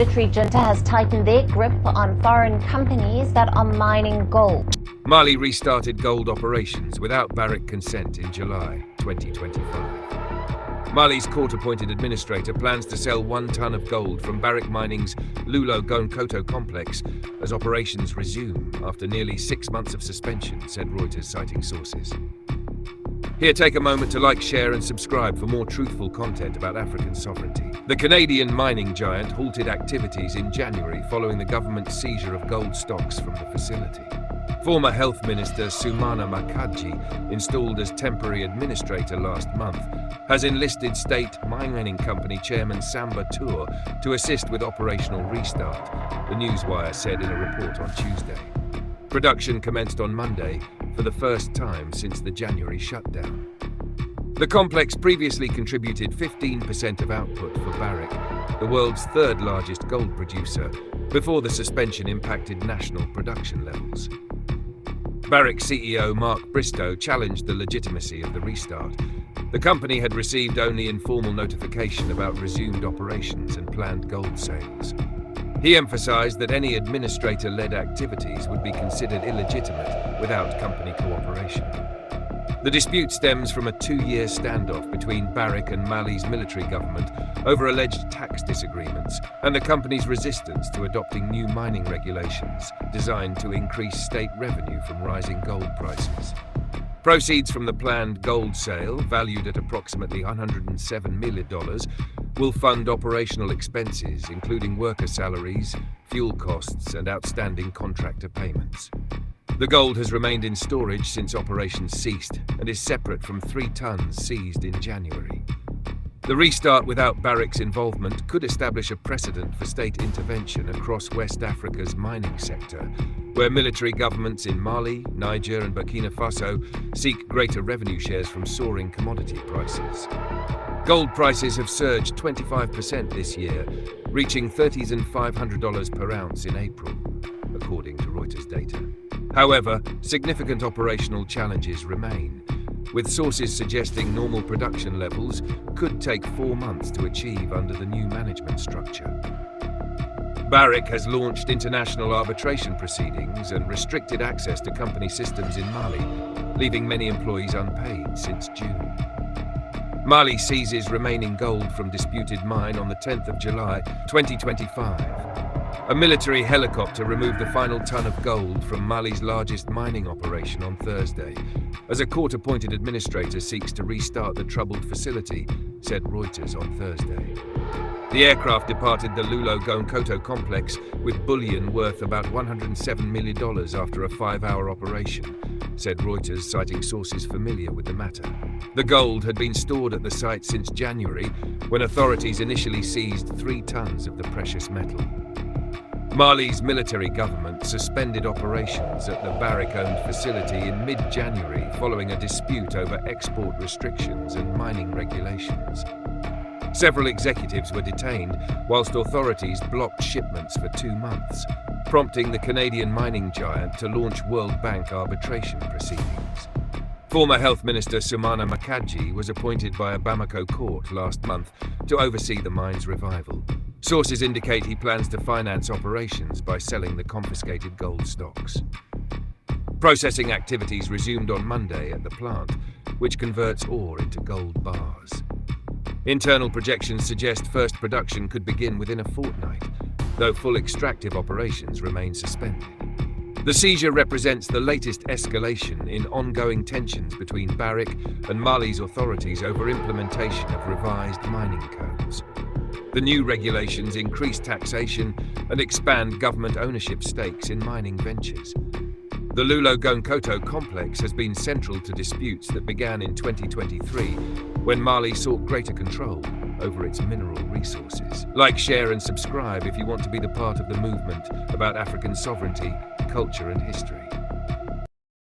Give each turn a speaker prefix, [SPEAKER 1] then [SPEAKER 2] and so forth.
[SPEAKER 1] Military junta has tightened their grip on foreign companies that are mining gold.
[SPEAKER 2] Mali restarted gold operations without Barrick consent in July 2025. Mali's court-appointed administrator plans to sell 1 ton of gold from Barrick Mining's Loulo-Gounkoto complex as operations resume after nearly 6 months of suspension, said Reuters, citing sources. Here, take a moment to like, share and subscribe for more truthful content about African sovereignty. The Canadian mining giant halted activities in January following the government's seizure of gold stocks from the facility. Former Health Minister Soumana Makadji, installed as temporary administrator last month, has enlisted state mining company chairman Samba Tour to assist with operational restart, the Newswire said in a report on Tuesday. Production commenced on Monday for the first time since the January shutdown. The complex previously contributed 15% of output for Barrick, the world's 3rd largest gold producer, before the suspension impacted national production levels. Barrick CEO Mark Bristow challenged the legitimacy of the restart. The company had received only informal notification about resumed operations and planned gold sales. He emphasized that any administrator-led activities would be considered illegitimate without company cooperation. The dispute stems from a 2-year standoff between Barrick and Mali's military government over alleged tax disagreements and the company's resistance to adopting new mining regulations designed to increase state revenue from rising gold prices. Proceeds from the planned gold sale, valued at approximately $107 million, will fund operational expenses, including worker salaries, fuel costs, and outstanding contractor payments. The gold has remained in storage since operations ceased and is separate from 3 tons seized in January. The restart without Barrick's involvement could establish a precedent for state intervention across West Africa's mining sector, where military governments in Mali, Niger, and Burkina Faso seek greater revenue shares from soaring commodity prices. Gold prices have surged 25% this year, reaching $30,500 per ounce in April, according to Reuters data. However, significant operational challenges remain, with sources suggesting normal production levels could take 4 months to achieve under the new management structure. Barrick has launched international arbitration proceedings and restricted access to company systems in Mali, leaving many employees unpaid since June. Mali seizes remaining gold from disputed mine on the 10th of July 2025. A military helicopter removed the final ton of gold from Mali's largest mining operation on Thursday, as a court-appointed administrator seeks to restart the troubled facility, said Reuters on Thursday. The aircraft departed the Loulo-Gounkoto complex with bullion worth about $107 million after a 5-hour operation, said Reuters, citing sources familiar with the matter. The gold had been stored at the site since January, when authorities initially seized 3 tons of the precious metal. Mali's military government suspended operations at the Barrick-owned facility in mid-January following a dispute over export restrictions and mining regulations. Several executives were detained, whilst authorities blocked shipments for 2 months, prompting the Canadian mining giant to launch World Bank arbitration proceedings. Former Health Minister Soumana Makadji was appointed by a Bamako court last month to oversee the mine's revival. Sources indicate he plans to finance operations by selling the confiscated gold stocks. Processing activities resumed on Monday at the plant, which converts ore into gold bars. Internal projections suggest first production could begin within a fortnight, though full extractive operations remain suspended. The seizure represents the latest escalation in ongoing tensions between Barrick and Mali's authorities over implementation of revised mining codes. The new regulations increase taxation and expand government ownership stakes in mining ventures. The Loulo-Gounkoto complex has been central to disputes that began in 2023, when Mali sought greater control over its mineral resources. Like, share and subscribe if you want to be the part of the movement about African sovereignty, culture and history.